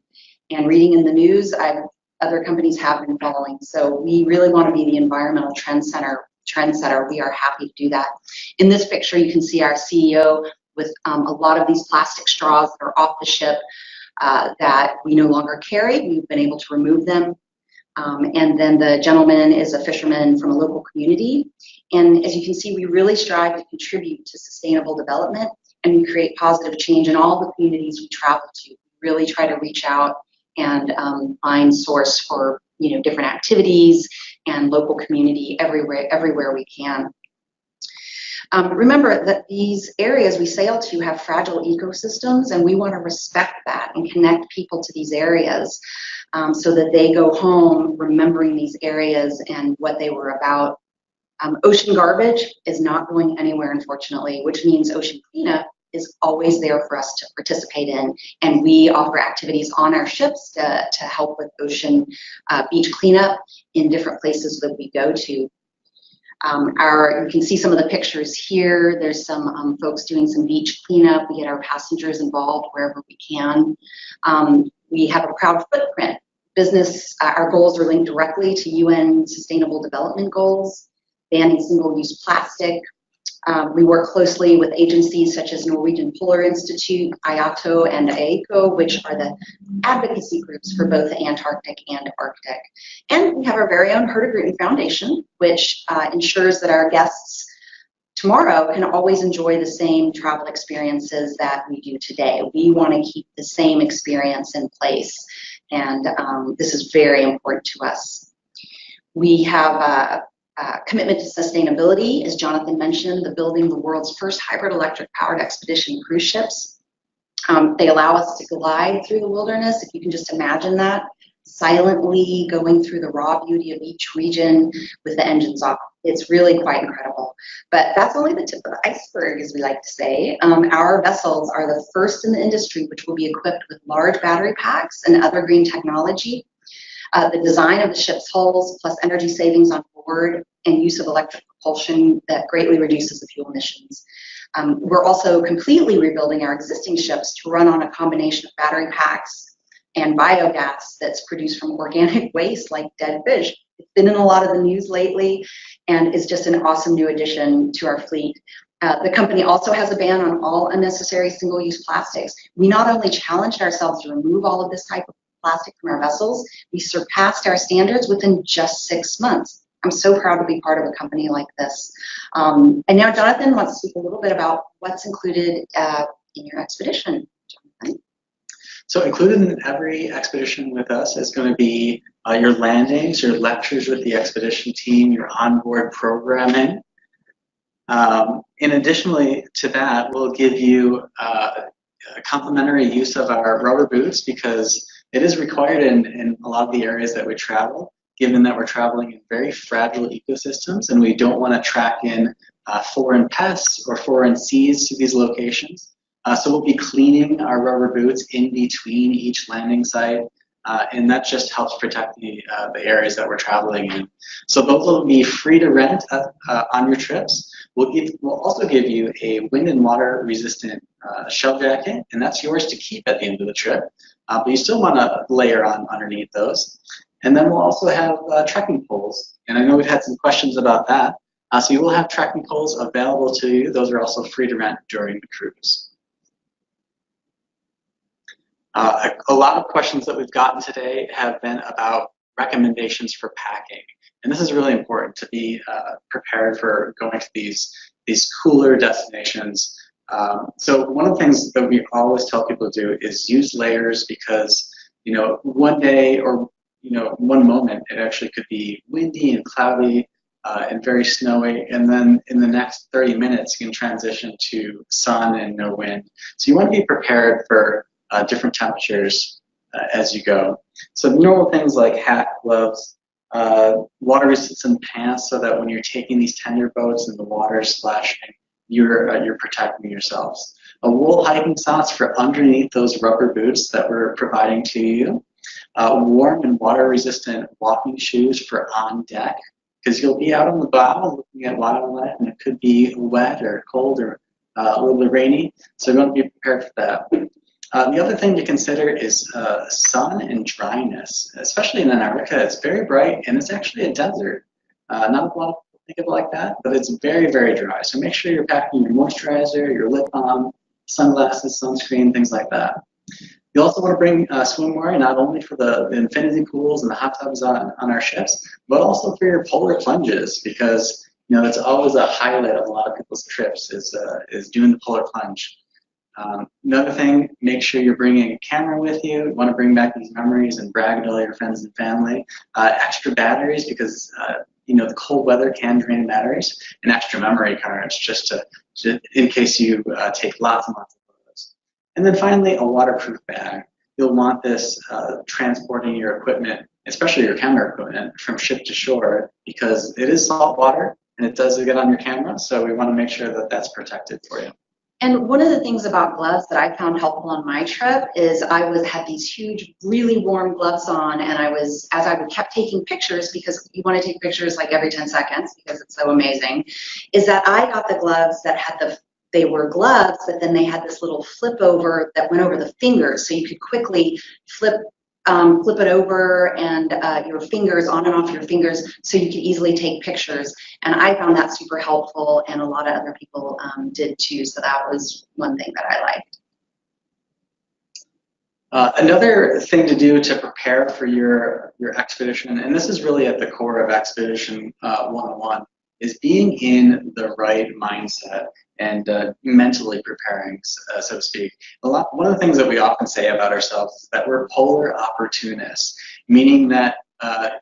And reading in the news, other companies have been following. So we really want to be the environmental trendsetter. We are happy to do that. In this picture, you can see our CEO with a lot of these plastic straws that are off the ship that we no longer carry. We've been able to remove them. And then the gentleman is a fisherman from a local community. And as you can see, we really strive to contribute to sustainable development, and we create positive change in all the communities we travel to. We really try to reach out and find source for different activities and local community everywhere we can. Remember that these areas we sail to have fragile ecosystems, and we want to respect that and connect people to these areas so that they go home remembering these areas and what they were about. Ocean garbage is not going anywhere, unfortunately, which means ocean cleanup is always there for us to participate in, and we offer activities on our ships to help with ocean beach cleanup in different places that we go to. You can see some of the pictures here. There's some folks doing some beach cleanup. We get our passengers involved wherever we can. We have a proud footprint. Our goals are linked directly to UN Sustainable Development Goals, banning single-use plastic. We work closely with agencies such as Norwegian Polar Institute, IATO, and AECO, which are the advocacy groups for both the Antarctic and Arctic. And we have our very own Hurtigruten Foundation, which ensures that our guests tomorrow can always enjoy the same travel experiences that we do today. We want to keep the same experience in place, and this is very important to us. We have commitment to sustainability, as Jonathan mentioned, building the world's first hybrid electric powered expedition cruise ships. They allow us to glide through the wilderness, if you can just imagine that, silently going through the raw beauty of each region with the engines off. It's really quite incredible. But that's only the tip of the iceberg, as we like to say. Our vessels are the first in the industry which will be equipped with large battery packs and other green technology. The design of the ship's hulls, plus energy savings on board and use of electric propulsion that greatly reduces the fuel emissions. We're also completely rebuilding our existing ships to run on a combination of battery packs and biogas that's produced from organic waste like dead fish. It's been in a lot of the news lately and is just an awesome new addition to our fleet. The company also has a ban on all unnecessary single-use plastics. We not only challenged ourselves to remove all of this type of plastic from our vessels, we surpassed our standards within just 6 months. I'm so proud to be part of a company like this. And now Jonathan wants to speak a little bit about what's included in your expedition. Jonathan? So included in every expedition with us is going to be your landings, your lectures with the expedition team, your onboard programming. In additionally to that, we'll give you a complimentary use of our rubber boots because it is required in a lot of the areas that we travel, given that we're traveling in very fragile ecosystems and we don't want to track in foreign pests or foreign seas to these locations. So we'll be cleaning our rubber boots in between each landing site, and that just helps protect the areas that we're traveling in. So those will be free to rent on your trips. We'll also give you a wind and water resistant shell jacket, and that's yours to keep at the end of the trip. But you still want to layer on underneath those. And then we'll also have trekking poles. And I know we've had some questions about that. So you will have trekking poles available to you. Those are also free to rent during the cruise. A lot of questions that we've gotten today have been about recommendations for packing. And this is really important to be prepared for going to these cooler destinations. So one of the things that we always tell people to do is use layers, because one day or one moment it actually could be windy and cloudy and very snowy, and then in the next 30 minutes you can transition to sun and no wind. So you want to be prepared for different temperatures as you go. So normal things like hat, gloves, water resistant pants, so that when you're taking these tender boats and the water is splashing, you're protecting yourselves. Wool hiking socks for underneath those rubber boots that we're providing to you. Warm and water resistant walking shoes for on deck, because you'll be out on the bow looking at wildlife and it could be wet or cold or a little bit rainy, so you want to be prepared for that. The other thing to consider is sun and dryness, especially in Antarctica. It's very bright and it's actually a desert. Not a lot of people think of it like that, but it's very, very dry. So make sure you're packing your moisturizer, your lip balm, sunglasses, sunscreen, things like that. You also want to bring swimwear, not only for the infinity pools and the hot tubs on our ships, but also for your polar plunges, because that's always a highlight of a lot of people's trips is doing the polar plunge. Another thing, make sure you're bringing a camera with you. You want to bring back these memories and brag to all your friends and family. Extra batteries, because the cold weather can drain batteries, and extra memory cards just in case you take lots and lots of photos. And then finally, a waterproof bag. You'll want this transporting your equipment, especially your camera equipment, from ship to shore, because it is salt water and it does get on your camera. So we want to make sure that that's protected for you. And one of the things about gloves that I found helpful on my trip is I had these huge, really warm gloves on, and as I kept taking pictures, because you want to take pictures like every 10 seconds because it's so amazing, is that I got the gloves that had they were gloves, but then they had this little flip over that went over the fingers, so you could quickly flip it over and your fingers, on and off your fingers, so you could easily take pictures. And I found that super helpful, and a lot of other people did too, so that was one thing that I liked. Another thing to do to prepare for your expedition, and this is really at the core of Expedition 101, is being in the right mindset and mentally preparing, so to speak. One of the things that we often say about ourselves is that we're polar opportunists, meaning that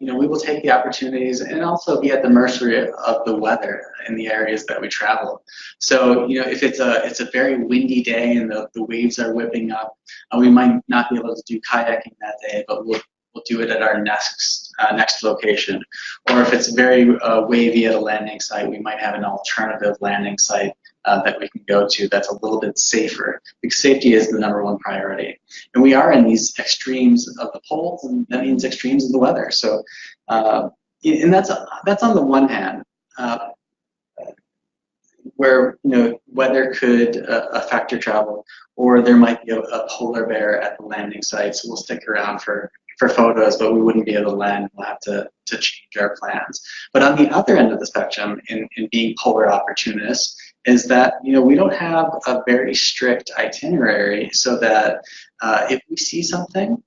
we will take the opportunities and also be at the mercy of the weather in the areas that we travel. So, if it's a very windy day and the waves are whipping up, we might not be able to do kayaking that day, but we'll do it at our next location. Or if it's very wavy at a landing site, we might have an alternative landing site that we can go to that's a little bit safer, because safety is the #1 priority. And we are in these extremes of the poles, and that means extremes of the weather. So, and that's on the one hand, where weather could affect your travel, or there might be a polar bear at the landing site, so we'll stick around for photos, but we wouldn't be able to land. We'll have to change our plans. But on the other end of the spectrum, in being polar opportunists, is that we don't have a very strict itinerary, so that if we see something,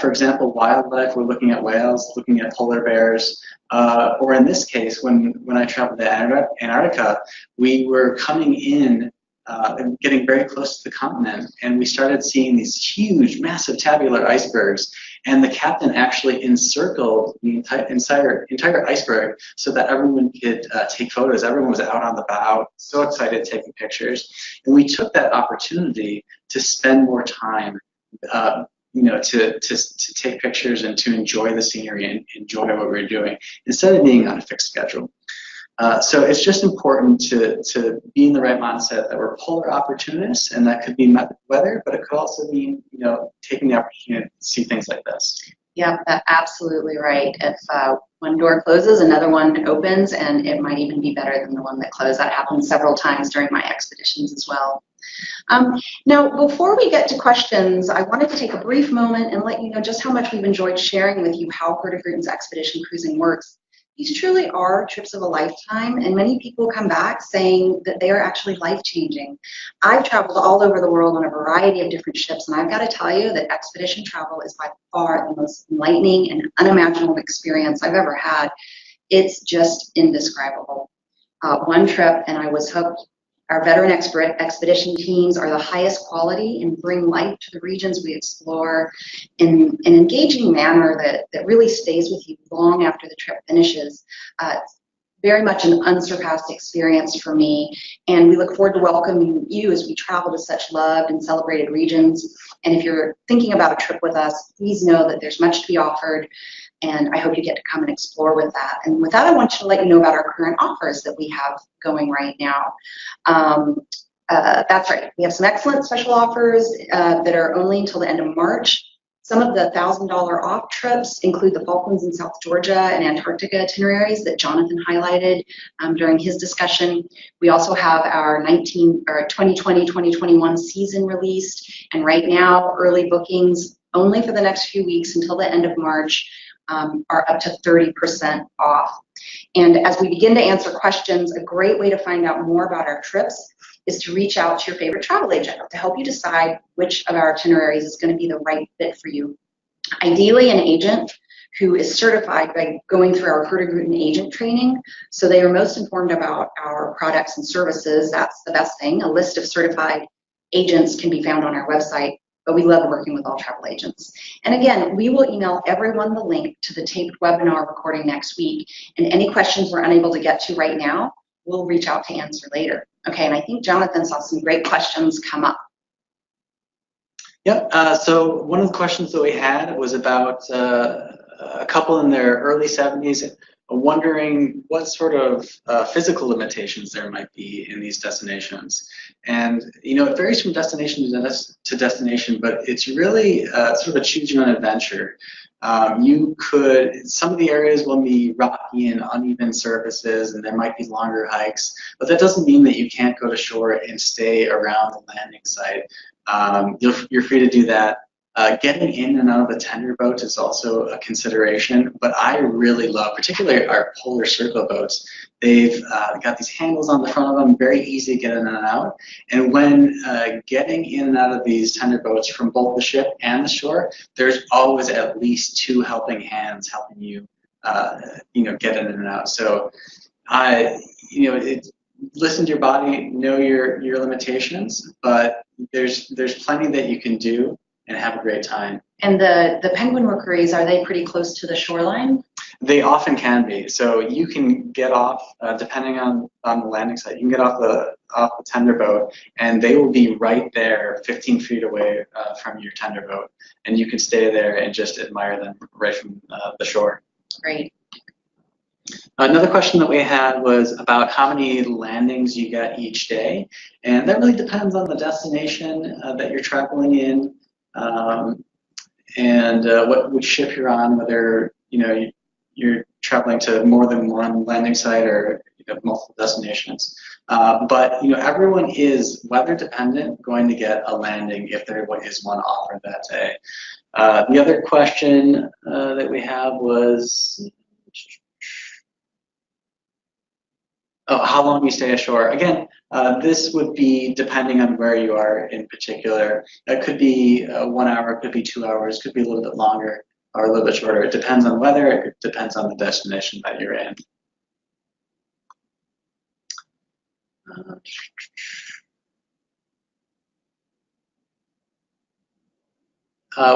for example, wildlife, we're looking at whales, looking at polar bears, or in this case, when I traveled to Antarctica, we were coming in and getting very close to the continent, and we started seeing these huge, massive tabular icebergs, and the captain actually encircled the entire iceberg so that everyone could take photos. Everyone was out on the bow, so excited taking pictures, and we took that opportunity to spend more time to take pictures and to enjoy the scenery and enjoy what we're doing, instead of being on a fixed schedule. So it's just important to be in the right mindset that we're polar opportunists, and that could be weather, but it could also mean taking the opportunity to see things like this. Yep, that's absolutely right. If one door closes, another one opens, and it might even be better than the one that closed. That happened several times during my expeditions as well. Now, before we get to questions, I wanted to take a brief moment and let you know just how much we've enjoyed sharing with you how Hurtigruten's expedition cruising works. These truly are trips of a lifetime, and many people come back saying that they are actually life-changing. I've traveled all over the world on a variety of different ships, and I've got to tell you that expedition travel is by far the most enlightening and unimaginable experience I've ever had. It's just indescribable. One trip, and I was hooked. Our veteran expedition teams are the highest quality and bring life to the regions we explore in an engaging manner that really stays with you long after the trip finishes. It's very much an unsurpassed experience for me, and we look forward to welcoming you as we travel to such loved and celebrated regions. And if you're thinking about a trip with us, please know that there's much to be offered, and I hope you get to come and explore with that. And with that, I want to let you know about our current offers that we have going right now. That's right, we have some excellent special offers that are only until the end of March. Some of the $1,000 off trips include the Falklands and South Georgia and Antarctica itineraries that Jonathan highlighted during his discussion. We also have our 2020-2021 season released, and right now, early bookings only for the next few weeks until the end of March are up to 30% off. And as we begin to answer questions, a great way to find out more about our trips is to reach out to your favorite travel agent to help you decide which of our itineraries is going to be the right fit for you. Ideally, an agent who is certified by going through our Hurtigruten agent training, so they are most informed about our products and services. That's the best thing. A list of certified agents can be found on our website, but we love working with all travel agents. And again, we will email everyone the link to the taped webinar recording next week, and any questions we're unable to get to right now, we'll reach out to answer later. Okay, and I think Jonathan saw some great questions come up. Yep, so one of the questions that we had was about a couple in their early 70s wondering what sort of physical limitations there might be in these destinations. And, you know, it varies from destination to destination, but it's really sort of a choose your own adventure. Some of the areas will be rocky and uneven surfaces, and there might be longer hikes, but that doesn't mean that you can't go to shore and stay around the landing site. You're free to do that. Getting in and out of a tender boat is also a consideration, but I really love, particularly our polar circle boats. They've got these handles on the front of them, very easy to get in and out. And when getting in and out of these tender boats from both the ship and the shore, there's always at least two helping hands helping you, get in and out. So, listen to your body, know your limitations, but there's plenty that you can do and have a great time. And the penguin rookeries, are they pretty close to the shoreline? They often can be. So you can get off, depending on the landing site, you can get off the tender boat, and they will be right there, 15 feet away from your tender boat, and you can stay there and just admire them right from the shore. Great. Another question that we had was about how many landings you get each day, and that really depends on the destination that you're traveling in, and which ship you're on, whether you're traveling to more than one landing site or multiple destinations. But everyone is weather dependent going to get a landing if there is one offered that day. The other question that we have was, how long you stay ashore. Again, this would be depending on where you are in particular. It could be 1 hour, it could be 2 hours, could be a little bit longer or a little bit shorter. It depends on weather, it depends on the destination that you're in.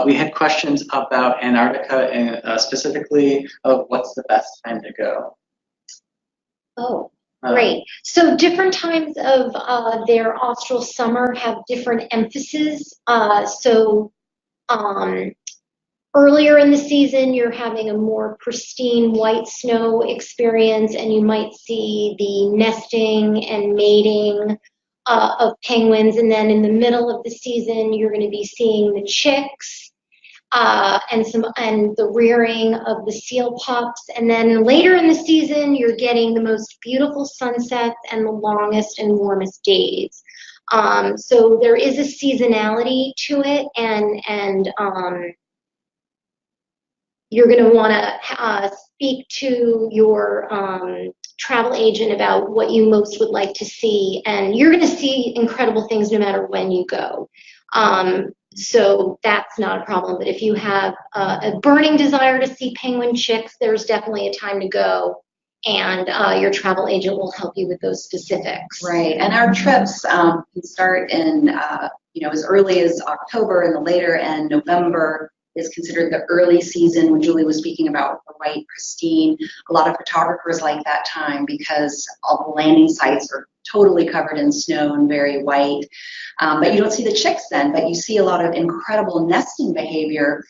We had questions about Antarctica and specifically of what's the best time to go. Oh. Great. So different times of their austral summer have different emphasis. Earlier in the season, you're having a more pristine white snow experience, and you might see the nesting and mating of penguins. And then in the middle of the season, you're going to be seeing the chicks. and the rearing of the seal pups. And then later in the season, you're getting the most beautiful sunsets and the longest and warmest days. So there is a seasonality to it, and you're going to want to speak to your travel agent about what you most would like to see, and you're going to see incredible things no matter when you go. So that's not a problem. But if you have a burning desire to see penguin chicks, there's definitely a time to go, and your travel agent will help you with those specifics. Right, and our trips can start in as early as October, and the later end, November is considered the early season when Julie was speaking about the white pristine. A lot of photographers like that time because all the landing sites are totally covered in snow and very white. But you don't see the chicks then, but you see a lot of incredible nesting behavior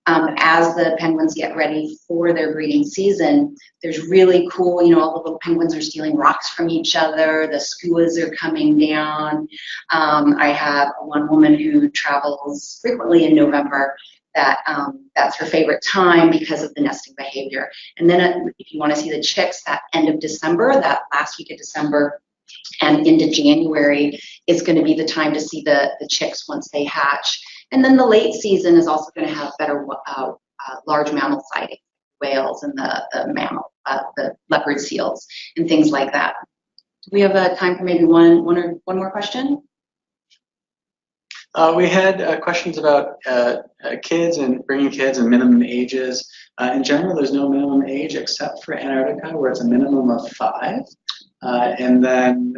as the penguins get ready for their breeding season. There's really cool, all the little penguins are stealing rocks from each other, the skuas are coming down. I have one woman who travels frequently in November that's her favorite time because of the nesting behavior. And then if you want to see the chicks, that end of December, that last week of December and into January is going to be the time to see the chicks once they hatch. And then the late season is also going to have better large mammal sightings, whales and the leopard seals and things like that. Do we have time for maybe one more question? We had questions about kids and bringing kids and minimum ages. In general, there's no minimum age except for Antarctica, where it's a minimum of 5. And then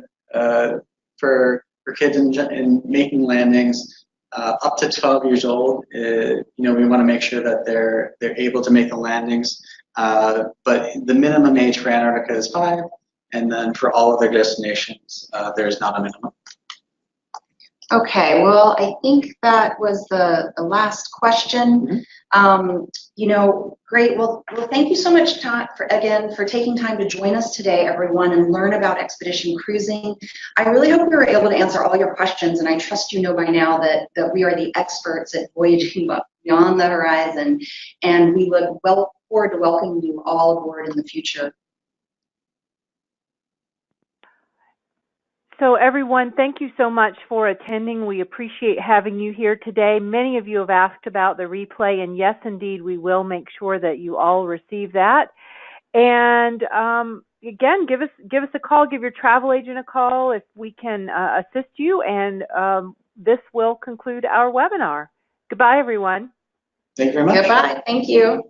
for kids in making landings up to 12 years old, we want to make sure that they're able to make the landings. But the minimum age for Antarctica is 5, and then for all other destinations, there's not a minimum. Okay, well, I think that was the last question. Great. Well, thank you so much, Todd, for taking time to join us today, everyone, and learn about expedition cruising. I really hope we were able to answer all your questions, and I trust you know by now that we are the experts at voyaging beyond the horizon, and we look forward to welcoming you all aboard in the future. So everyone, thank you so much for attending. We appreciate having you here today. Many of you have asked about the replay, and yes, indeed, we will make sure that you all receive that. And again, give us a call, give your travel agent a call if we can assist you. And this will conclude our webinar. Goodbye, everyone. Thank you very much. Goodbye. Thank you.